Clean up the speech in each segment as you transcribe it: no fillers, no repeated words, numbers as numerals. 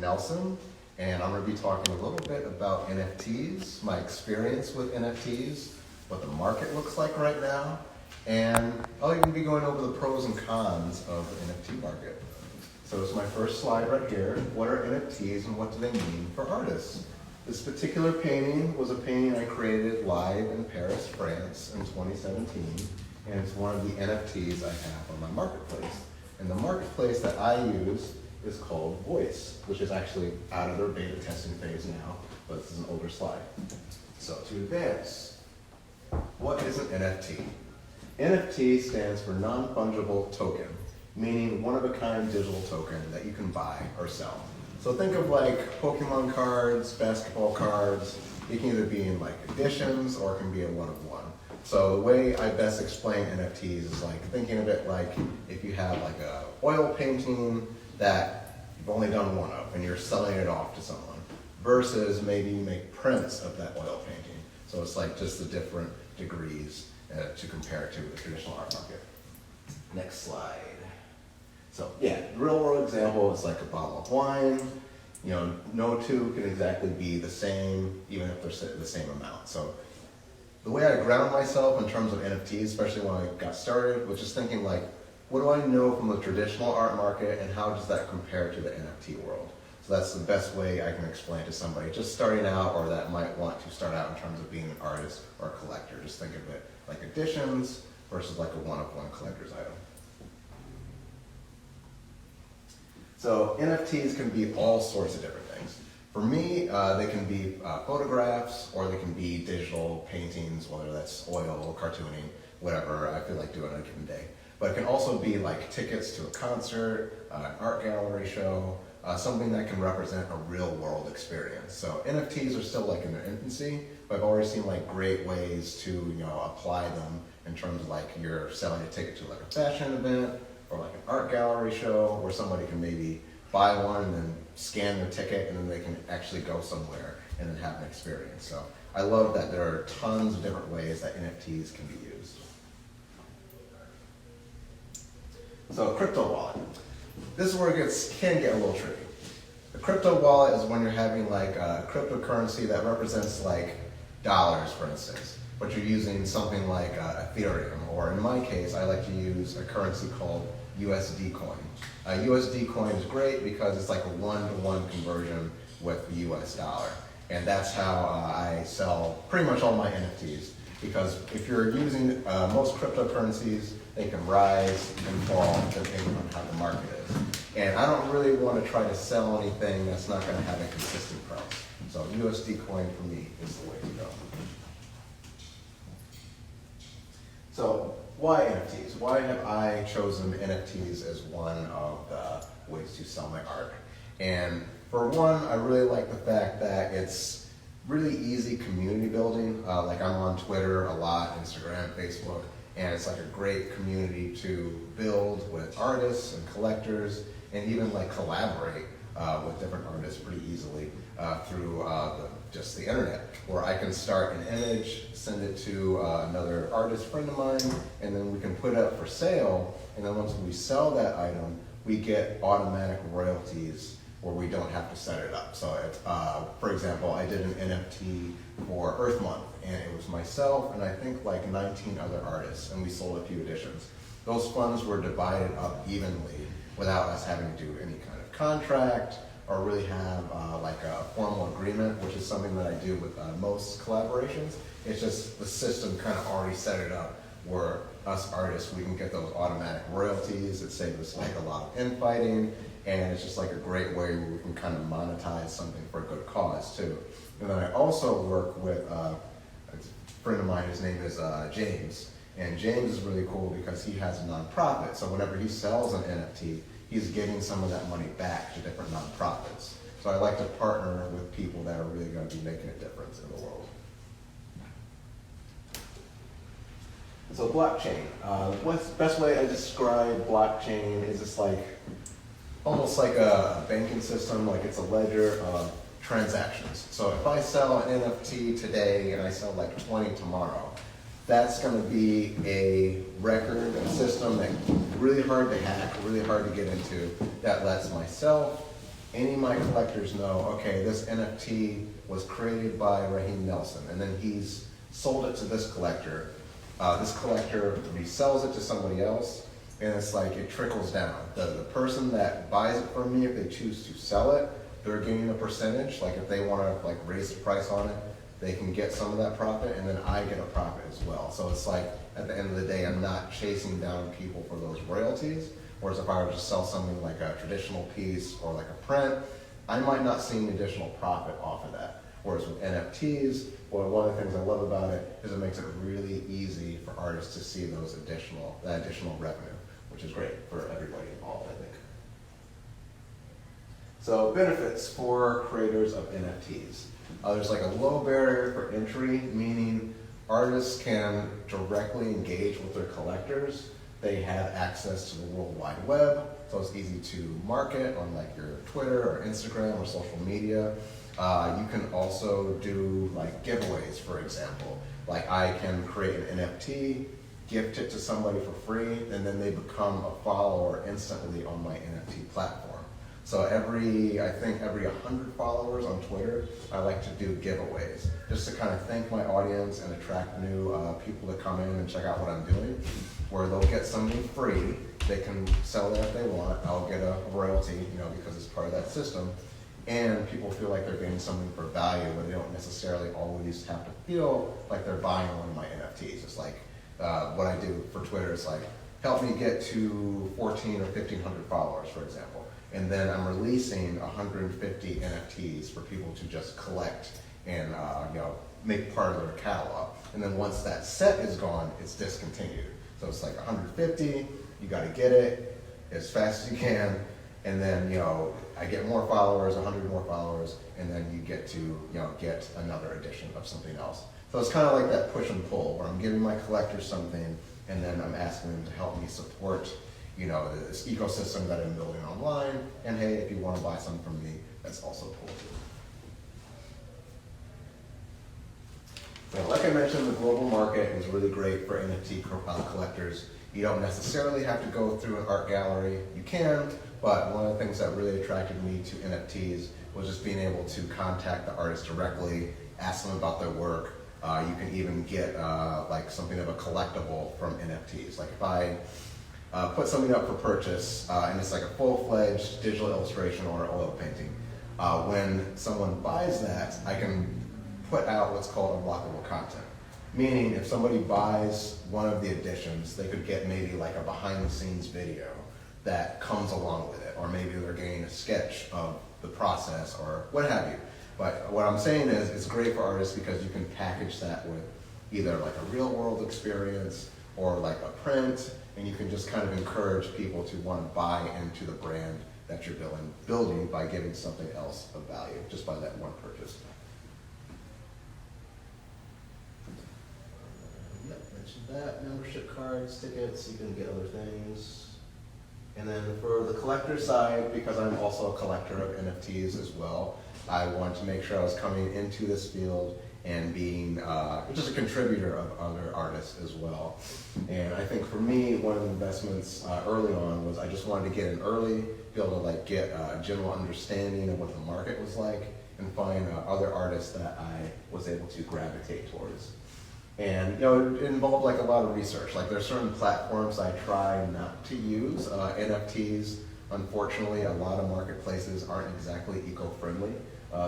Nelson, and I'm going to be talking a little bit about NFTs, my experience with NFTs, what the market looks like right now, and I'll even be going over the pros and cons of the NFT market. So it's my first slide right here. What are NFTs and what do they mean for artists? This particular painting was a painting I created live in Paris, France in 2017, and it's one of the NFTs I have on my marketplace. And the marketplace that I use is called Voice, which is actually out of their beta testing phase now, but this is an older slide. So to advance, what is an NFT? NFT stands for non-fungible token, meaning one-of-a-kind digital token that you can buy or sell. So think of like Pokemon cards, basketball cards. It can either be in like editions or it can be a one-of-one. So the way I best explain NFTs is like thinking of it like if you have like a oil painting that you've only done one of and you're selling it off to someone versus maybe you make prints of that oil painting. So it's like just the different degrees to compare it to the traditional art market. Next slide. So yeah, the real world example is like a bottle of wine. You know, no two can exactly be the same, even if they're the same amount. So the way I ground myself in terms of NFTs, especially when I got started, was just thinking like, what do I know from the traditional art market and how does that compare to the NFT world? So that's the best way I can explain to somebody just starting out or that might want to start out in terms of being an artist or a collector. Just think of it like editions versus like a one-of-one collector's item. So NFTs can be all sorts of different things. For me, they can be photographs or they can be digital paintings, whether that's oil, cartooning, whatever I feel like doing on a given day. But it can also be like tickets to a concert, an art gallery show, something that can represent a real world experience. So NFTs are still like in their infancy, but I've already seen like great ways to apply them in terms of like you're selling a ticket to like a fashion event, or like an art gallery show where somebody can maybe buy one and then scan their ticket and then they can actually go somewhere and then have an experience. So I love that there are tons of different ways that NFTs can be used. So crypto wallet. This is where it can get a little tricky. The crypto wallet is when you're having like a cryptocurrency that represents like dollars, for instance, but you're using something like Ethereum, or in my case, I like to use a currency called USD coin. USD coin is great because it's like a one-to-one conversion with the US dollar. And that's how I sell pretty much all my NFTs. Because if you're using most cryptocurrencies, they can rise and fall depending on how the market is. And I don't really want to try to sell anything that's not going to have a consistent price. So USD coin for me is the way to go. So why NFTs? Why have I chosen NFTs as one of the ways to sell my art? And for one, I really like the fact that it's really easy community building. Like I'm on Twitter a lot, Instagram, Facebook, and it's like a great community to build with artists and collectors and even like collaborate with different artists pretty easily through just the internet, where I can start an image, send it to another artist friend of mine, and then we can put it up for sale, and then once we sell that item, we get automatic royalties where we don't have to set it up. So for example, I did an NFT for Earth Month, and it was myself and I think like 19 other artists, and we sold a few editions. Those funds were divided up evenly without us having to do any kind of contract or really have like a formal agreement, which is something that I do with most collaborations. It's just the system kind of already set it up where us artists, we can get those automatic royalties. It saves us like a lot of infighting, and it's just like a great way where we can kind of monetize something for a good cause too. And then I also work with a friend of mine, his name is James. And James is really cool because he has a nonprofit. So whenever he sells an NFT, he's giving some of that money back to different nonprofits. So I like to partner with people that are really going to be making a difference in the world. So blockchain. What's the best way I describe blockchain is it's like almost like a banking system, like it's a ledger of transactions. So if I sell an NFT today and I sell like 20 tomorrow, that's going to be a record, a system that's really hard to hack, really hard to get into, that lets myself any of my collectors know, okay, this NFT was created by Raheem Nelson, and then he's sold it to this collector. This collector resells it to somebody else, and it's like it trickles down. The person that buys it from me, if they choose to sell it, they're gaining a percentage. Like if they want to like raise the price on it, they can get some of that profit, and then I get a profit as well. So it's like at the end of the day, I'm not chasing down people for those royalties. Whereas if I were to sell something like a traditional piece or like a print, I might not see any additional profit off of that. Whereas with NFTs, well, one of the things I love about it is it makes it really easy for artists to see that additional revenue, which is great for everybody involved, I think. So benefits for creators of NFTs. There's like a low barrier for entry, meaning artists can directly engage with their collectors. They have access to the World Wide Web, so it's easy to market on like your Twitter or Instagram or social media. You can also do like giveaways, for example. Like I can create an NFT, gift it to somebody for free, and then they become a follower instantly on my NFT platform. So I think every 100 followers on Twitter, I like to do giveaways, just to kind of thank my audience and attract new people to come in and check out what I'm doing, where they'll get something free, they can sell it if they want, I'll get a royalty, because it's part of that system, and people feel like they're getting something for value, but they don't necessarily always have to feel like they're buying one of my NFTs. It's like, what I do for Twitter is like, help me get to 14 or 1,500 followers, for example. And then I'm releasing 150 NFTs for people to just collect and make part of their catalog. And then once that set is gone, it's discontinued. So it's like 150, you got to get it as fast as you can, and then I get more followers, 100 more followers, and then you get to get another edition of something else. So it's kind of like that push and pull, where I'm giving my collectors something, and then I'm asking them to help me support this ecosystem that I'm building online, and hey, if you want to buy something from me, that's also cool too. Now, like I mentioned, the global market is really great for NFT collectors. You don't necessarily have to go through an art gallery. You can, but one of the things that really attracted me to NFTs was just being able to contact the artist directly, ask them about their work. You can even get like something of a collectible from NFTs. Like if I put something up for purchase, and it's like a full-fledged digital illustration or oil painting. When someone buys that, I can put out what's called unlockable content. Meaning, if somebody buys one of the editions, they could get maybe like a behind-the-scenes video that comes along with it, or maybe they're getting a sketch of the process, or what have you. But what I'm saying is, it's great for artists because you can package that with either like a real-world experience or like a print, and you can just kind of encourage people to want to buy into the brand that you're building by giving something else of value, just by that one purchase. Yep, mentioned that. Membership cards, tickets, you can get other things. And then for the collector side, because I'm also a collector of NFTs as well, I wanted to make sure I was coming into this field and being just a contributor of other artists as well. And I think for me, one of the investments early on was I just wanted to get in early, be able to like get a general understanding of what the market was like, and find other artists that I was able to gravitate towards. And it involved like a lot of research. Like there's certain platforms I try not to use. NFTs, unfortunately, a lot of marketplaces aren't exactly eco-friendly.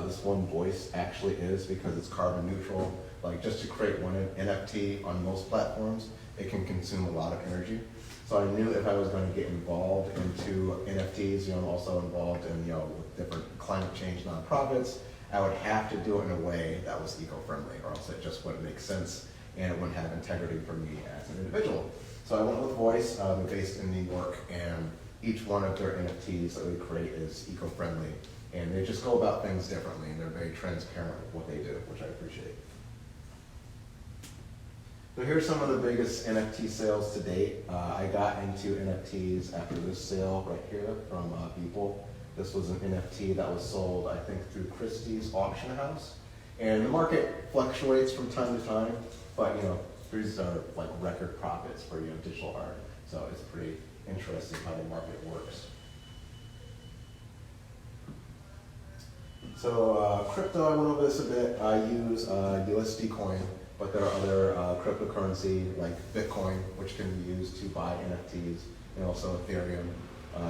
This one Voice actually is, because it's carbon neutral. Like just to create one NFT on most platforms, it can consume a lot of energy. So I knew if I was going to get involved into NFTs, I'm also involved in with different climate change nonprofits, I would have to do it in a way that was eco-friendly, or else it just wouldn't make sense and it wouldn't have integrity for me as an individual. So I went with Voice. They're based in New York, and each one of their NFTs that we create is eco-friendly. And they just go about things differently, and they're very transparent with what they do, which I appreciate. So here's some of the biggest NFT sales to date. I got into NFTs after this sale right here from People. This was an NFT that was sold, I think, through Christie's auction house. And the market fluctuates from time to time, but these are like record profits for digital art. So it's pretty interesting how the market works. So crypto, I went over this a bit. I use USD coin, but there are other cryptocurrency like Bitcoin, which can be used to buy NFTs, and also Ethereum.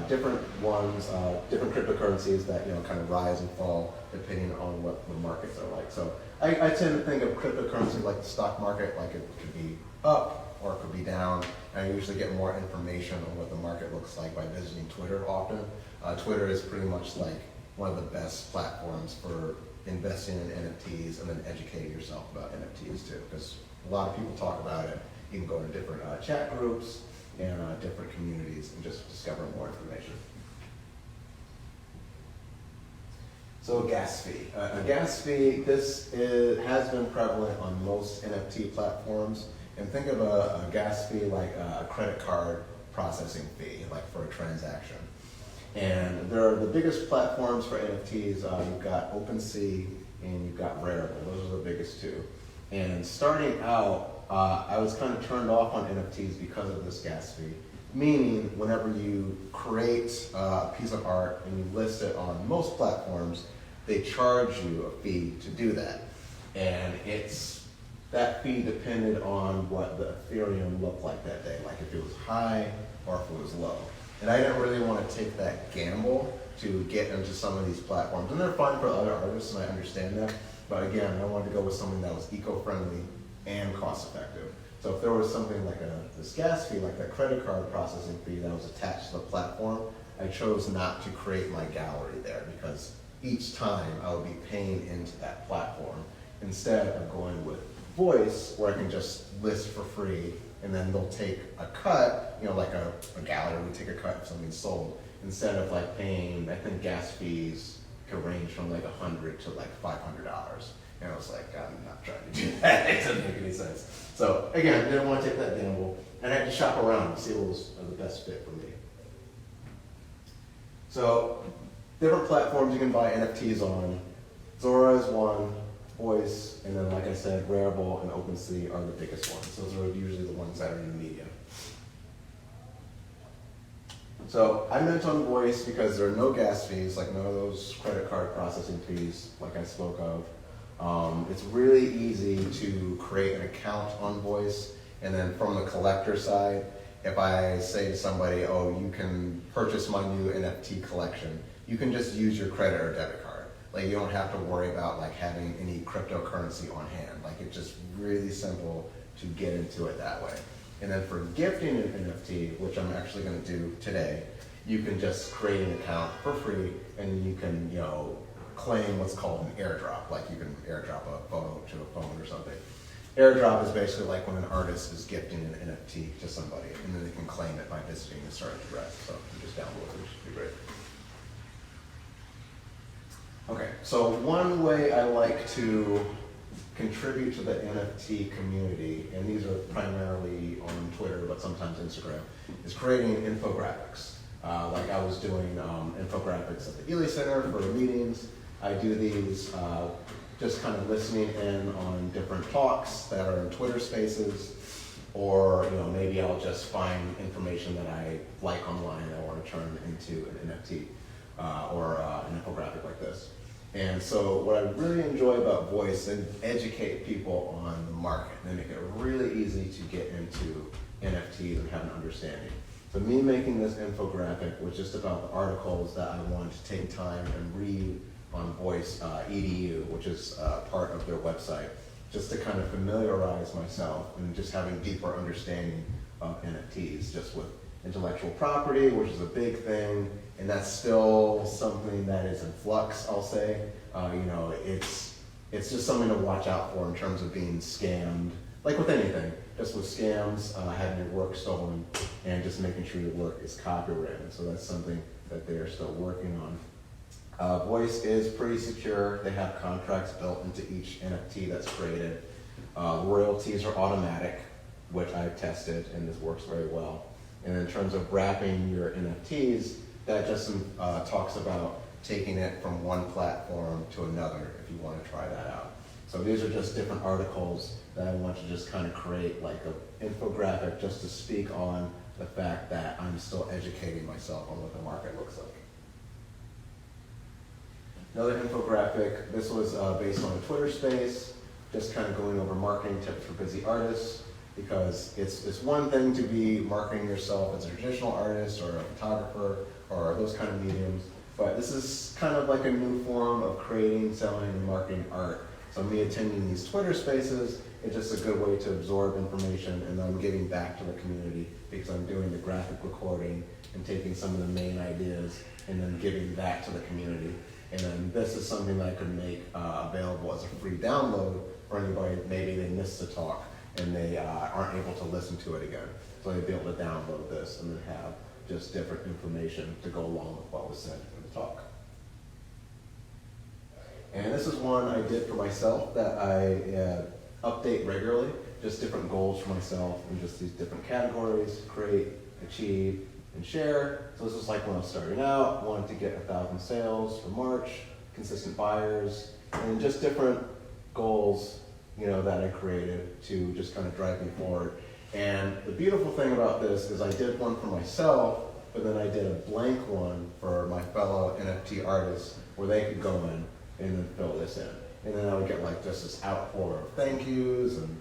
Different ones, different cryptocurrencies that kind of rise and fall depending on what the markets are like. So I tend to think of cryptocurrency like the stock market, like it could be up or it could be down. And I usually get more information on what the market looks like by visiting Twitter often. Twitter is pretty much like one of the best platforms for investing in NFTs and then educating yourself about NFTs too, because a lot of people talk about it. You can go to different chat groups and different communities and just discover more information. So a gas fee. A gas fee, has been prevalent on most NFT platforms. And think of a gas fee like a credit card processing fee, like for a transaction. And there are the biggest platforms for NFTs. You've got OpenSea and you've got Rarible. Those are the biggest two. And starting out, I was kind of turned off on NFTs because of this gas fee. Meaning, whenever you create a piece of art and you list it on most platforms, they charge you a fee to do that. And that fee depended on what the Ethereum looked like that day, like if it was high or if it was low. And I didn't really want to take that gamble to get into some of these platforms. And they're fun for other artists, and I understand that. But again, I wanted to go with something that was eco-friendly and cost-effective. So if there was something like this gas fee, like that credit card processing fee that was attached to the platform, I chose not to create my gallery there because each time I would be paying into that platform instead of going with Voice, where I can just list for free and then they'll take a cut, like a gallery would take a cut if something's sold, instead of like paying, I think gas fees could range from like $100 to like $500. And I was like, I'm not trying to do that. It doesn't make any sense. So again, I didn't want to take that gamble, and I had to shop around and see what was the best fit for me. So different platforms you can buy NFTs on. Zora is one, Voice, and then like I said, Rarible and OpenSea are the biggest ones. Those are usually the ones that are in the media. So I meant on Voice because there are no gas fees, like none of those credit card processing fees like I spoke of. It's really easy to create an account on Voice, and then from the collector side, if I say to somebody, oh, you can purchase my new NFT collection, you can just use your credit or debit card. Like you don't have to worry about like having any cryptocurrency on hand. Like it's just really simple to get into it that way. And then for gifting an NFT, which I'm actually going to do today, you can just create an account for free, and you can, claim what's called an airdrop. Like you can airdrop a photo to a phone or something. Airdrop is basically like when an artist is gifting an NFT to somebody, and then they can claim it by visiting the starting address. So you just download it, which should be great. Okay, so one way I like to contribute to the NFT community, and these are primarily on Twitter, but sometimes Instagram, is creating infographics. Like I was doing infographics at the Ely Center for meetings. I do these just kind of listening in on different talks that are in Twitter spaces, or maybe I'll just find information that I like online and I want to turn into an NFT or an infographic like this. And so what I really enjoy about Voice, and educate people on the market. They make it really easy to get into NFTs and have an understanding. So me making this infographic was just about the articles that I wanted to take time and read on Voice EDU, which is part of their website, just to kind of familiarize myself and just having deeper understanding of NFTs, just with intellectual property, which is a big thing, and that's still something that is in flux, I'll say. It's just something to watch out for in terms of being scammed, like with anything, just with scams, having your work stolen, and just making sure your work is copyrighted. So that's something that they are still working on. Voice is pretty secure. They have contracts built into each NFT that's created. Royalties are automatic, which I've tested, and this works very well. And in terms of wrapping your NFTs, that just talks about taking it from one platform to another if you want to try that out. So these are just different articles that I want to just kind of create like an infographic just to speak on the fact that I'm still educating myself on what the market looks like. Another infographic, this was based on a Twitter space, just kind of going over marketing tips for busy artists, because it's one thing to be marketing yourself as a traditional artist or a photographer or those kind of mediums, but this is kind of like a new form of creating, selling, and marketing art. So me attending these Twitter spaces, it's just a good way to absorb information, and then I'm giving back to the community because I'm doing the graphic recording and taking some of the main ideas and then giving that to the community. And then this is something that I could make available as a free download for anybody. Maybe they missed the talk and they aren't able to listen to it again. So they'd be able to download this and then have just different information to go along with what was said in the talk. And this is one I did for myself that I update regularly, just different goals for myself in just these different categories: create, achieve, and share. So this was like when I was starting out, wanted to get 1,000 sales for March, consistent buyers, and just different goals, that I created to just kind of drive me forward. And the beautiful thing about this is I did one for myself, but then I did a blank one for my fellow NFT artists where they could go in and then fill this in. And then I would get like just this outpour of thank yous and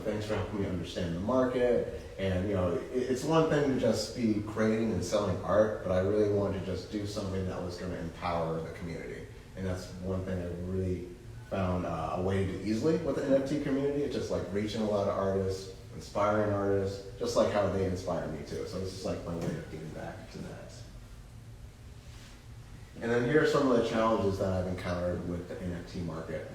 thanks for helping me understand the market. And it's one thing to just be creating and selling art, but I really wanted to just do something that was going to empower the community. And that's one thing I really found a way to do easily with the NFT community. It's just like reaching a lot of artists, inspiring artists, just like how they inspire me too. So this is like my way of giving back to that. And then here are some of the challenges that I've encountered with the NFT market.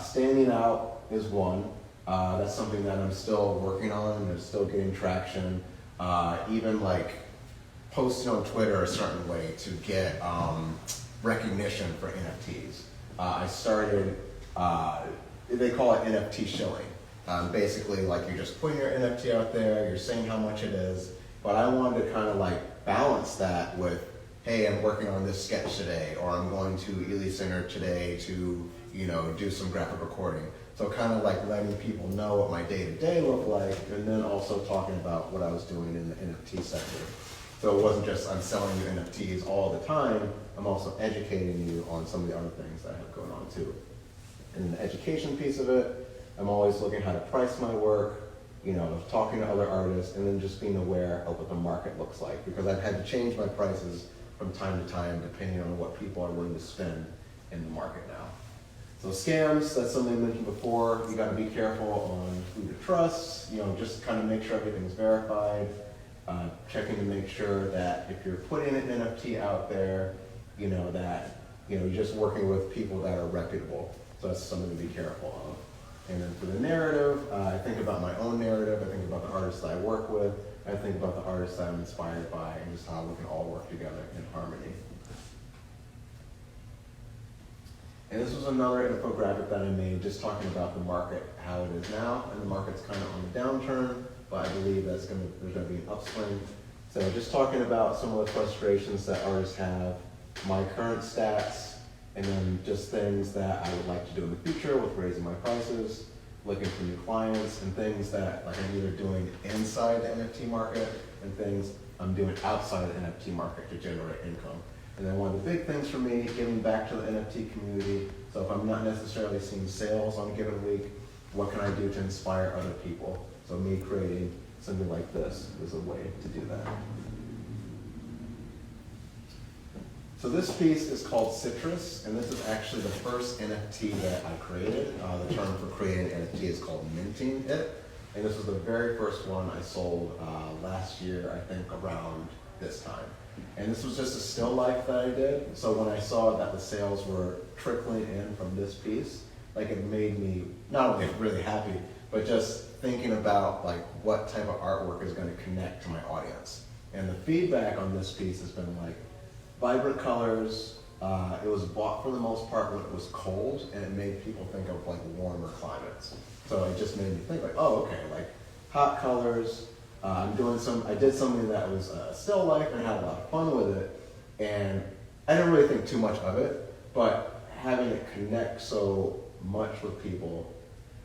Standing out is one. That's something that I'm still working on and still getting traction. Even like posting on Twitter a certain way to get recognition for NFTs. I started, they call it NFT shilling. Basically like you're just putting your NFT out there, you're saying how much it is, but I wanted to kind of like balance that with, hey, I'm working on this sketch today, or I'm going to Ely Center today to, do some graphic recording. So kind of like letting people know what my day-to-day looked like, and then also talking about what I was doing in the NFT sector. So it wasn't just I'm selling you NFTs all the time, I'm also educating you on some of the other things that I have going on too. And the education piece of it, I'm always looking how to price my work, talking to other artists, and then just being aware of what the market looks like, because I've had to change my prices from time to time depending on what people are willing to spend in the market now. So scams, that's something I mentioned before. You got to be careful on who to trust, just kind of make sure everything's verified, checking to make sure that if you're putting an NFT out there, that you're just working with people that are reputable. So that's something to be careful of. And then for the narrative, I think about my own narrative, I think about the artists that I work with, I think about the artists that I'm inspired by, and just how we can all work together in harmony. And this was another infographic that I made just talking about the market, how it is now, and the market's kind of on the downturn, but I believe there's going to be an upswing. So just talking about some of the frustrations that artists have, my current stats, and then just things that I would like to do in the future with raising my prices, looking for new clients, and things that like I'm either doing inside the NFT market and things I'm doing outside the NFT market to generate income. And then one of the big things for me, giving back to the NFT community. So if I'm not necessarily seeing sales on a given week, what can I do to inspire other people? So me creating something like this is a way to do that. So this piece is called Citrus, and this is actually the first NFT that I created. The term for creating an NFT is called minting it. And this was the very first one I sold last year, I think around this time. And this was just a still life that I did. So when I saw that the sales were trickling in from this piece, like it made me not only really happy, but just thinking about like what type of artwork is going to connect to my audience. And the feedback on this piece has been like vibrant colors. It was bought for the most part when it was cold, and it made people think of like warmer climates. So it just made me think like, oh, okay, like hot colors. I did something that was still life and had a lot of fun with it. And I didn't really think too much of it, but having it connect so much with people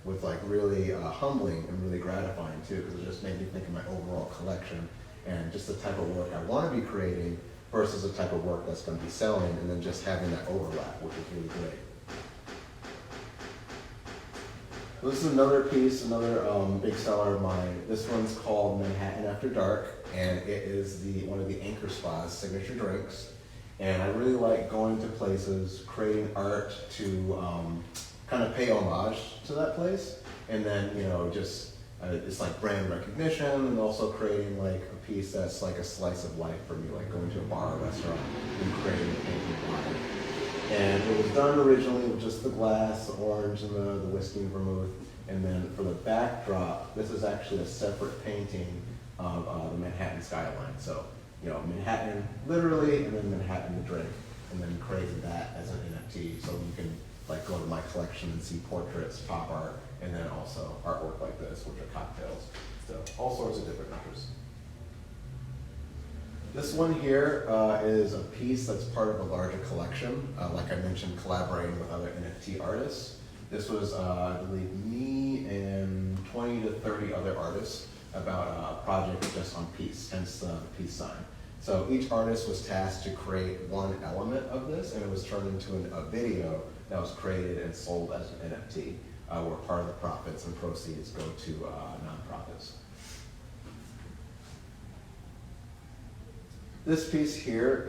was like really humbling and really gratifying too, because it just made me think of my overall collection and just the type of work I want to be creating, versus the type of work that's going to be selling, and then just having that overlap, which is really great. This is another piece, another big seller of mine. This one's called Manhattan After Dark, and it is one of the Anchor Spa's signature drinks. And I really like going to places, creating art to kind of pay homage to that place, and then just it's like brand recognition, and also creating like a piece that's like a slice of life for me, like going to a bar or restaurant and creating a painting live. And it was done originally with just the glass, the orange, and the whiskey and vermouth. And then for the backdrop, this is actually a separate painting of the Manhattan skyline. So, Manhattan literally, and then Manhattan the drink, and then created that as an NFT. So you can like go to my collection and see portraits, pop art, and then also artwork like this, which are cocktails. So all sorts of different numbers. This one here is a piece that's part of a larger collection. Like I mentioned, collaborating with other NFT artists. This was, I believe, me and 20 to 30 other artists about a project just on peace, hence the peace sign. So each artist was tasked to create one element of this, and it was turned into a video that was created and sold as an NFT, where part of the profits and proceeds go to nonprofits. This piece here,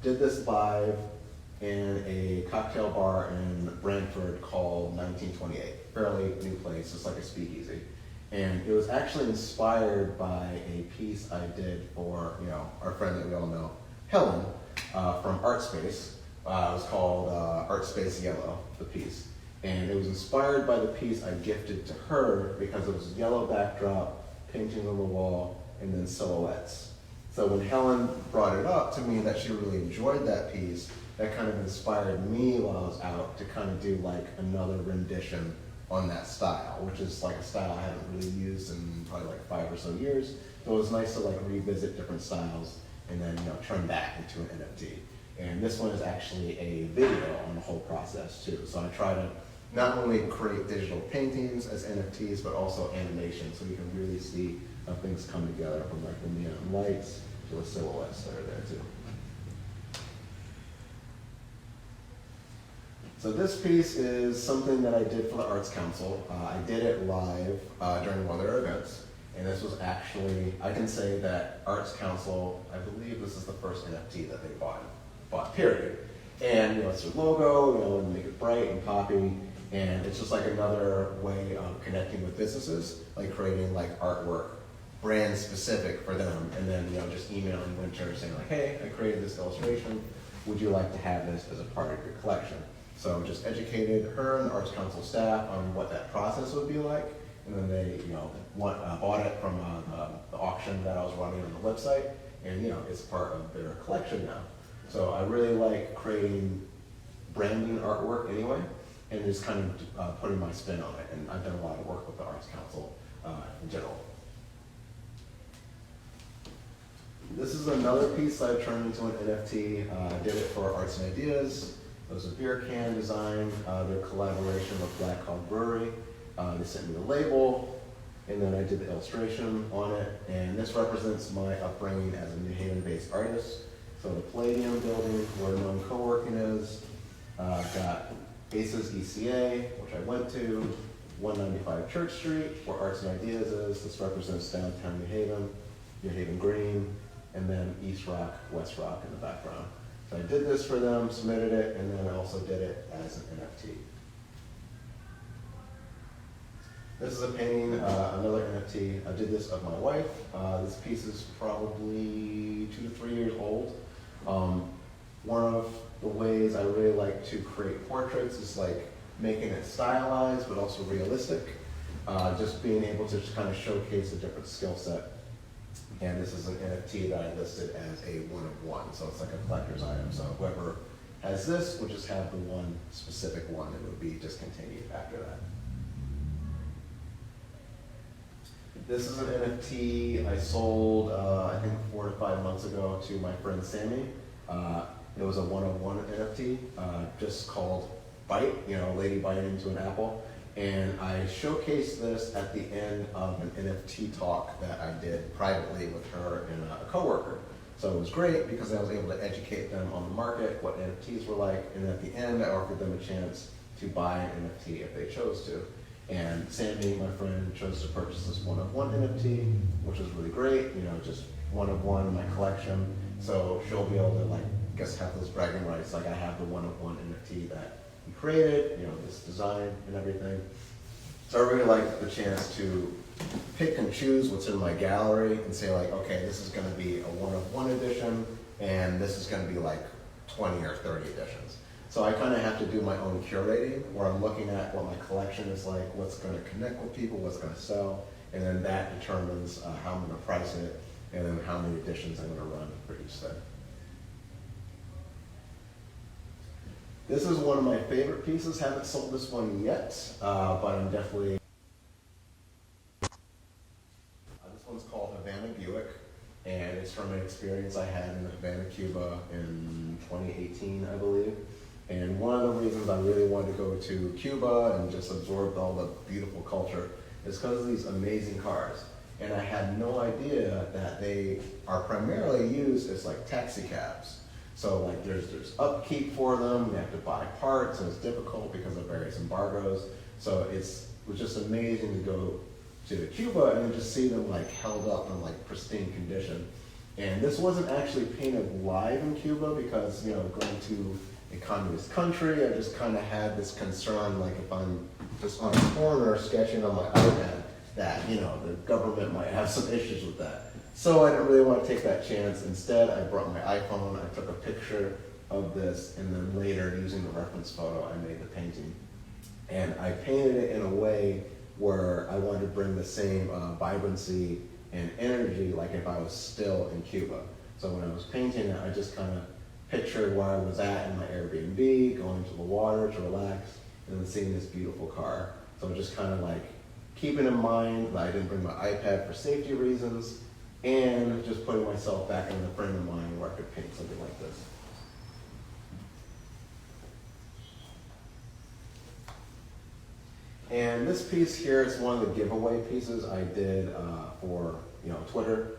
did this live in a cocktail bar in Brantford called 1928. Fairly new place, it's like a speakeasy. And it was actually inspired by a piece I did for, our friend that we all know, Helen, from ArtSpace. It was called ArtSpace Yellow, the piece. And it was inspired by the piece I gifted to her because it was yellow backdrop, paintings on the wall, and then silhouettes. So when Helen brought it up to me that she really enjoyed that piece, that kind of inspired me while I was out to kind of do like another rendition on that style, which is like a style I haven't really used in probably like 5 or so years. So it was nice to like revisit different styles and then turn that into an NFT. And this one is actually a video on the whole process too. So I try to not only create digital paintings as NFTs, but also animation, so you can really see how things come together from like the neon lights to the silhouettes that are there too. So this piece is something that I did for the Arts Council. I did it live during one of their events, and this was actually, I can say that Arts Council, I believe this is the first NFT that they bought, period. And it's their logo, and make it bright and poppy, and it's just like another way of connecting with businesses, like creating like artwork, brand specific for them, and then just emailing Winter saying like, hey, I created this illustration, would you like to have this as a part of your collection? So just educated her and the Arts Council staff on what that process would be like, and then they bought it from the auction that I was running on the website, and it's part of their collection now. So I really like creating branding artwork anyway, and just kind of putting my spin on it, and I've done a lot of work with the Arts Council in general. This is another piece I turned into an NFT. I did it for Arts and Ideas. It was a beer can design, their collaboration with Black Hog Brewery. They sent me the label, and then I did the illustration on it. And this represents my upbringing as a New Haven-based artist. So the Palladium building, where known co-working is, got ACES ECA, which I went to, 195 Church Street, where Arts and Ideas is. This represents downtown New Haven Green, and then East Rock, West Rock in the background. So I did this for them, submitted it, and then I also did it as an NFT. This is a painting, another NFT. I did this of my wife. This piece is probably 2 to 3 years old. One of the ways I really like to create portraits is like making it stylized, but also realistic. Just being able to just kind of showcase a different skill set. And this is an NFT that I listed as a 1 of 1, so it's like a collector's item. So whoever has this would just have the one specific one, and it would be discontinued after that. This is an NFT I sold, I think 4 to 5 months ago to my friend Sammy. It was a 1 of 1 NFT, just called Bite, a lady biting into an apple. And I showcased this at the end of an NFT talk that I did privately with her and a coworker. So it was great because I was able to educate them on the market, what NFTs were like, and at the end I offered them a chance to buy an NFT if they chose to. And Sammy, my friend, chose to purchase this one-of-one NFT, which was really great, just one-of-one in my collection. So she'll be able to have those bragging rights, like I have the one-of-one NFT that we created, this design and everything. So I really liked the chance to pick and choose what's in my gallery and say okay, this is gonna be a one-of-one edition, and this is gonna be 20 or 30 editions. So I kind of have to do my own curating, where I'm looking at what my collection is like, what's going to connect with people, what's going to sell, and then that determines how I'm going to price it, and then how many editions I'm going to run for each thing. This is one of my favorite pieces. Haven't sold this one yet, but I'm definitely... This one's called Havana Buick, and it's from an experience I had in Havana, Cuba in 2018, I believe. And one of the reasons I really wanted to go to Cuba and just absorb all the beautiful culture is because of these amazing cars. And I had no idea that they are primarily used as taxi cabs. So there's upkeep for them, we have to buy parts, and it's difficult because of various embargoes. So it was just amazing to go to Cuba and just see them held up in pristine condition. And this wasn't actually painted live in Cuba because, going to a communist country, I just kind of had this concern, if I'm just on a corner sketching on my iPad, that, the government might have some issues with that. So I didn't really want to take that chance. Instead, I brought my iPhone, I took a picture of this, and then later, using the reference photo, I made the painting. And I painted it in a way where I wanted to bring the same vibrancy and energy like if I was still in Cuba. So when I was painting it, I just kind of pictured where I was at in my Airbnb, going to the water to relax, and then seeing this beautiful car. So just kind of keeping in mind that I didn't bring my iPad for safety reasons, and just putting myself back in the frame of mind where I could paint something like this. And this piece here is one of the giveaway pieces I did for Twitter.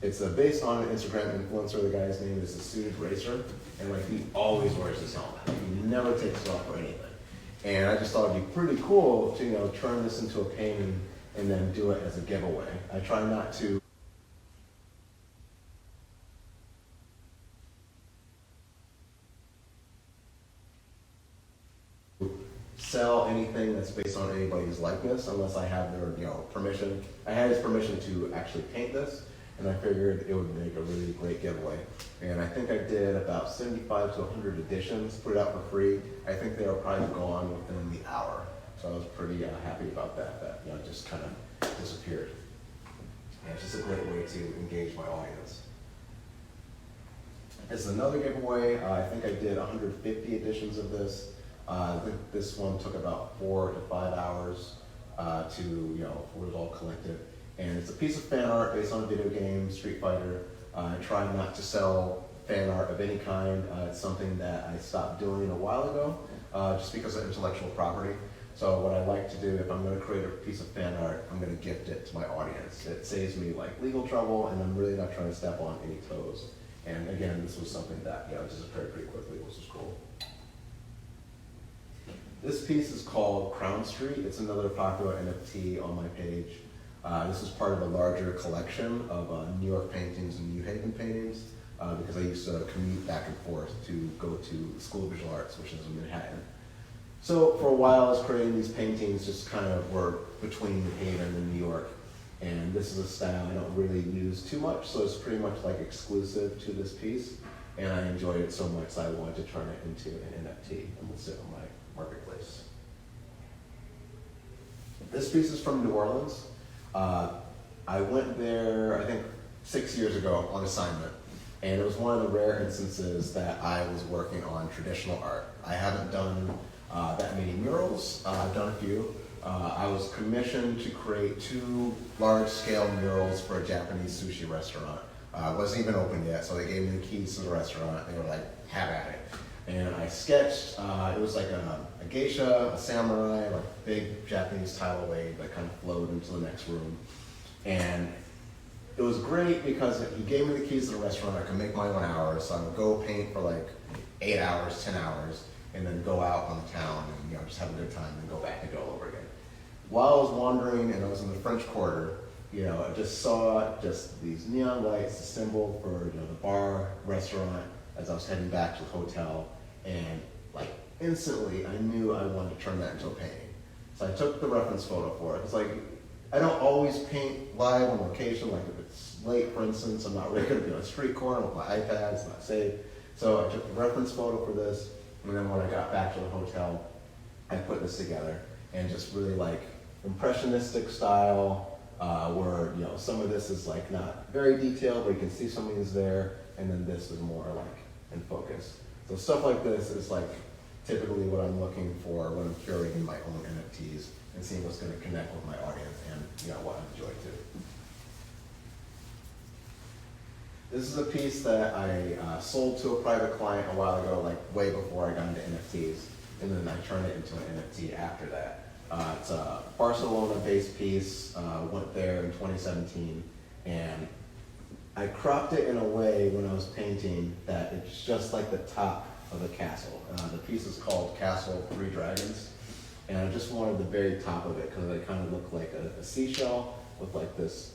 It's based on an Instagram influencer. The guy's name is the Suited Racer, and he always wears his helmet. He never takes it off or anything. And I just thought it'd be pretty cool to turn this into a painting and then do it as a giveaway. I try not to sell anything that's based on anybody's likeness unless I have their permission. I had his permission to actually paint this, and I figured it would make a really great giveaway. And I think I did about 75 to 100 editions, put it out for free. I think they were probably gone within the hour. So I was pretty happy about that just kind of disappeared. And it's just a great way to engage my audience. As another giveaway, I think I did 150 editions of this. I think this one took about 4 to 5 hours for it all collected. And it's a piece of fan art based on a video game, Street Fighter. I try not to sell fan art of any kind. It's something that I stopped doing a while ago, just because of intellectual property. So what I like to do, if I'm going to create a piece of fan art, I'm going to gift it to my audience. It saves me legal trouble, and I'm really not trying to step on any toes. And again, this was something that disappeared pretty quickly, which is cool. This piece is called Crown Street. It's another popular NFT on my page. This is part of a larger collection of New York paintings and New Haven paintings because I used to commute back and forth to go to the School of Visual Arts, which is in Manhattan. So for a while I was creating these paintings just kind of were between New Haven and New York. And this is a style I don't really use too much, so it's pretty much exclusive to this piece. And I enjoyed it so much that I wanted to turn it into an NFT and list it on my marketplace. This piece is from New Orleans. I went there, I think, 6 years ago on assignment, and it was one of the rare instances that I was working on traditional art. I haven't done that many murals. I've done a few. I was commissioned to create 2 large-scale murals for a Japanese sushi restaurant. It wasn't even open yet, so they gave me the keys to the restaurant. They were like, have at it. And I sketched, it was like a geisha, a samurai, big Japanese tile away that kind of flowed into the next room. And it was great because he gave me the keys to the restaurant. I could make my own hours, so I would go paint for like 8 hours, 10 hours, and then go out on the town and just have a good time and go back and go all over again. While I was wandering and I was in the French Quarter, I just saw just these neon lights, the symbol for the bar, restaurant, as I was heading back to the hotel, and like instantly I knew I wanted to turn that into a painting. So I took the reference photo for it. It's like, I don't always paint live on location, like if it's late, for instance, I'm not really gonna be on a street corner with my iPad, it's not safe. So I took the reference photo for this, and then when I got back to the hotel, I put this together, and just really like impressionistic style, where some of this is like not very detailed, but you can see some of these there, and then this is more like in focus. So stuff like this is like typically what I'm looking for when I'm curating my own NFTs and seeing what's going to connect with my audience and what I enjoy too. This is a piece that I sold to a private client a while ago, like way before I got into NFTs, and then I turned it into an NFT after that. It's a Barcelona-based piece, went there in 2017, and I cropped it in a way when I was painting that it's just like the top of the castle. The piece is called Castle 3 Dragons, and I just wanted the very top of it because it kind of looked like a seashell with like this,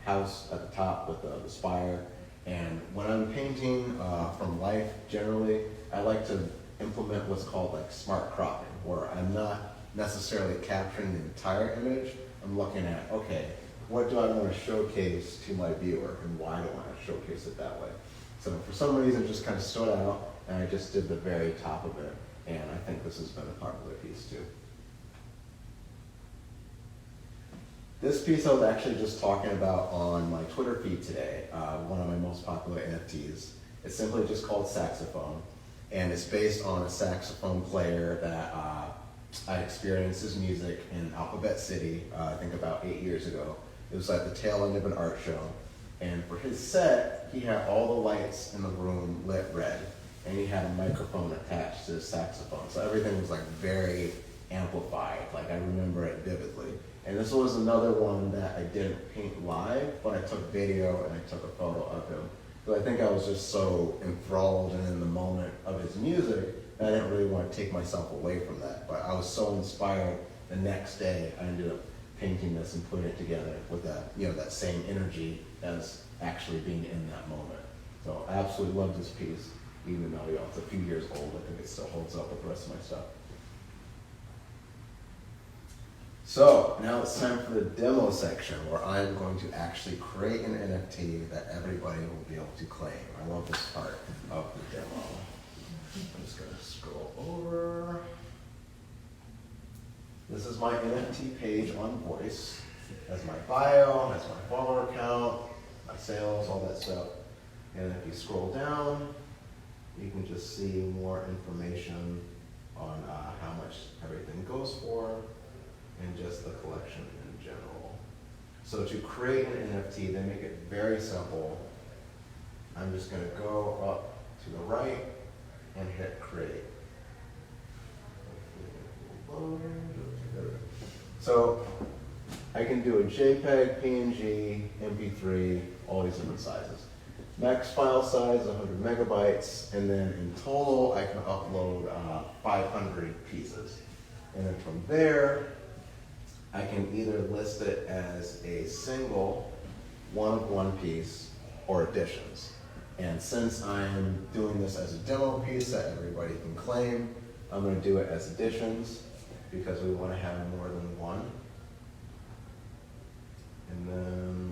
house at the top with the spire. And when I'm painting from life, generally, I like to implement what's called like smart cropping, where I'm not necessarily capturing the entire image. I'm looking at, okay, what do I want to showcase to my viewer, and why do I want to showcase it that way? So for some reason, it just kind of stood out, and I just did the very top of it, and I think this has been a popular piece too. This piece I was actually just talking about on my Twitter feed today, one of my most popular NFTs. It's simply just called Saxophone, and it's based on a saxophone player that I experienced his music in Alphabet City, I think about 8 years ago. It was at the tail end of an art show, and for his set, he had all the lights in the room lit red, and he had a microphone attached to his saxophone, so everything was like very amplified, like I remember it vividly. And this was another one that I didn't paint live, but I took video and I took a photo of him. Because I think I was just so enthralled and in the moment of his music that I didn't really want to take myself away from that. But I was so inspired the next day, I ended up painting this and putting it together with that, that same energy as actually being in that moment. So I absolutely love this piece, even though it's a few years old. I think it still holds up with the rest of my stuff. So now it's time for the demo section, where I'm going to actually create an NFT that everybody will be able to claim. I love this part of the demo. I'm just going to scroll over. This is my NFT page on Voice. That's my bio, that's my follower count, my sales, all that stuff. And if you scroll down, you can just see more information on how much everything goes for, and just the collection in general. So to create an NFT, they make it very simple. I'm just going to go up to the right and hit create. So I can do a JPEG, PNG, MP3, all these different sizes. Max file size, 100 megabytes, and then in total, I can upload 500 pieces. And then from there, I can either list it as a single, one-of-one piece, or editions. And since I'm doing this as a demo piece that everybody can claim, I'm going to do it as editions because we want to have more than one. And then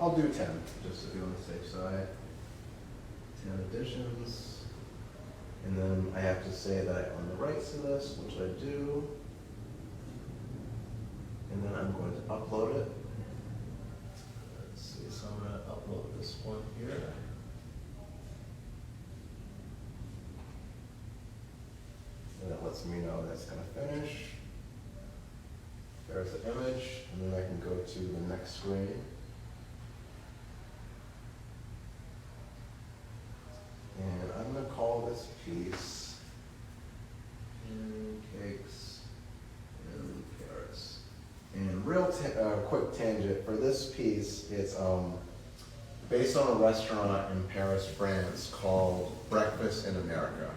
I'll do 10 just to be on the safe side. 10 editions. And then I have to say that I own the rights to this, which I do. And then I'm going to upload it. Let's see, so I'm going to upload this one here. And that lets me know that's going to finish. There's the image, and then I can go to the next screen. And I'm going to call this piece Pancakes and Carrots. And tangent. For this piece, it's based on a restaurant in Paris, France called Breakfast in America.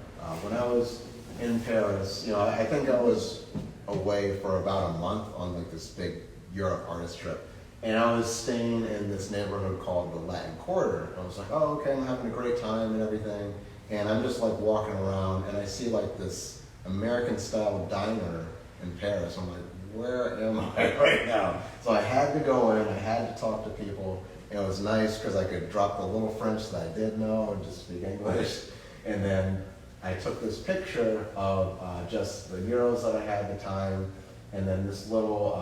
When I was in Paris, I think I was away for about a month on like this big Europe artist trip. And I was staying in this neighborhood called the Latin Quarter. I was like, oh, okay, I'm having a great time and everything. And I'm just like walking around and I see like this American style diner in Paris. I'm like, where am I right now? So I had to go in, I had to talk to people. And it was nice because I could drop the little French that I did know and just speak English. And then I took this picture of just the euros that I had at the time and then this little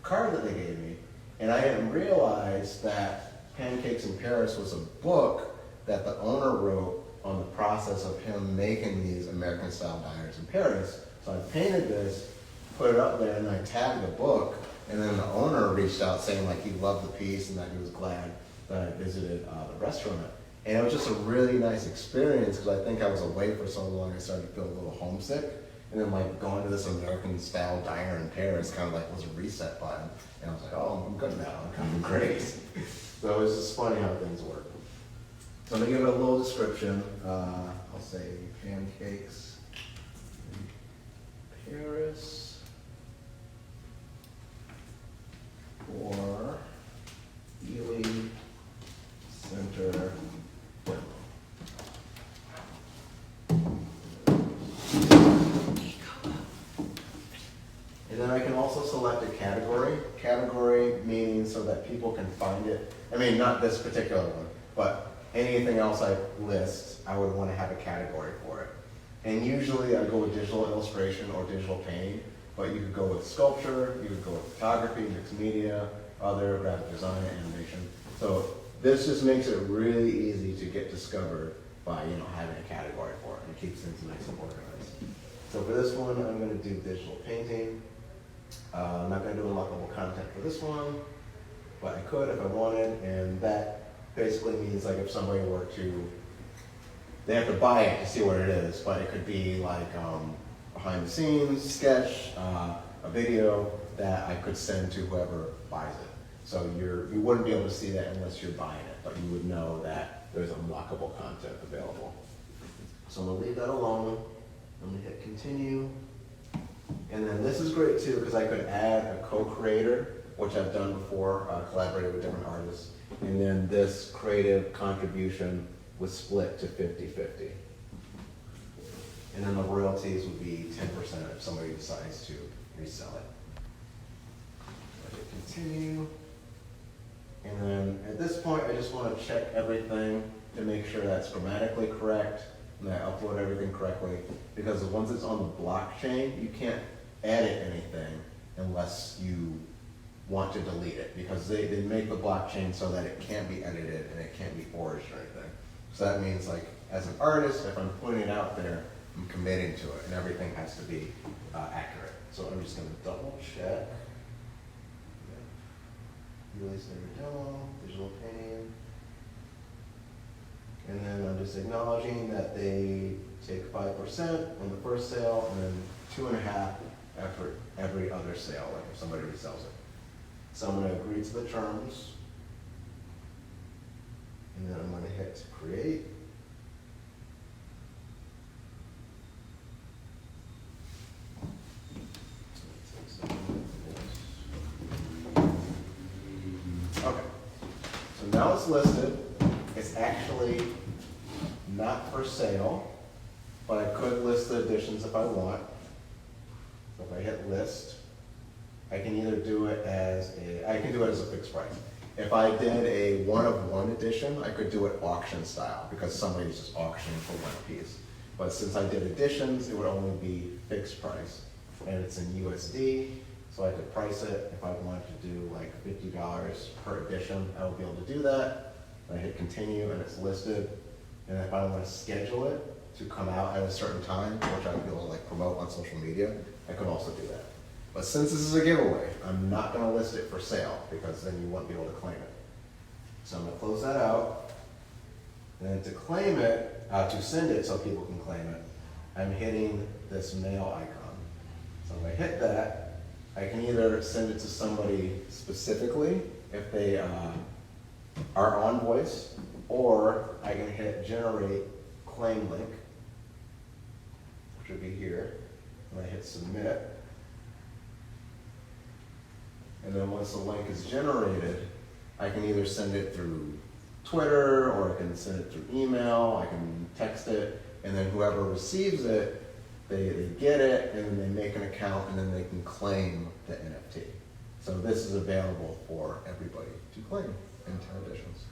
card that they gave me. And I didn't realize that Pancakes in Paris was a book that the owner wrote on the process of him making these American style diners in Paris. So I painted this, put it up there, and I tagged the book. And then the owner reached out saying like he loved the piece and that he was glad that I visited the restaurant. And it was just a really nice experience because I think I was away for so long I started to feel a little homesick. And then like going to this American style diner in Paris kind of like was a reset button. And I was like, oh, I'm good now, I'm kind of great. So it's just funny how things work. So I'm gonna give it a little description. I'll say Pancakes in Paris for Ely Center. And then I can also select a category. Category meaning so that people can find it. I mean, not this particular one, but anything else I list, I would want to have a category for it. And usually I go with digital illustration or digital painting, but you could go with sculpture, you could go with photography, mixed media, other graphic design, animation. So this just makes it really easy to get discovered by having a category for it, and it keeps things nice and organized. So for this one, I'm going to do digital painting. I'm not going to do unlockable content for this one, but I could if I wanted, and that basically means like if somebody were to, they have to buy it to see what it is, but it could be like behind the scenes, sketch, a video that I could send to whoever buys it. So you wouldn't be able to see that unless you're buying it, but you would know that there's unlockable content available. So I'm going to leave that alone. I'm going to hit continue. And then this is great too because I could add a co-creator, which I've done before, collaborated with different artists. And then this creative contribution was split to 50-50. And then the royalties would be 10% if somebody decides to resell it. I hit continue. And then at this point, I just want to check everything to make sure that's grammatically correct and that I upload everything correctly. Because once it's on the blockchain, you can't edit anything unless you want to delete it. Because they make the blockchain so that it can't be edited and it can't be forged or anything. So that means like, as an artist, if I'm putting it out there, I'm committing to it and everything has to be accurate. So I'm just going to double check. Ely Center demo, digital painting. And then I'm just acknowledging that they take 5% on the first sale and then 2.5% after every other sale, like if somebody resells it. So I'm going to agree to the terms. And then I'm going to hit create. Okay, so now it's listed. It's actually not for sale, but I could list the editions if I want. So if I hit list, I can either do it as a fixed price. If I did a one-of-one edition, I could do it auction style because somebody's just auctioning for one piece. But since I did editions, it would only be fixed price. And it's in USD, so I could price it. If I wanted to do like $50 per edition, I would be able to do that. I hit continue and it's listed. And if I want to schedule it to come out at a certain time, which I'd be able to like promote on social media, I could also do that. But since this is a giveaway, I'm not going to list it for sale because then you won't be able to claim it. So I'm going to close that out. And then to claim it, to send it so people can claim it, I'm hitting this mail icon. So if I hit that, I can either send it to somebody specifically if they are on voice, or I can hit generate claim link, which would be here, and I hit submit. And then once the link is generated, I can either send it through Twitter, or I can send it through email, I can text it, and then whoever receives it, they get it, and then they make an account, and then they can claim the NFT. So this is available for everybody to claim in 10 editions.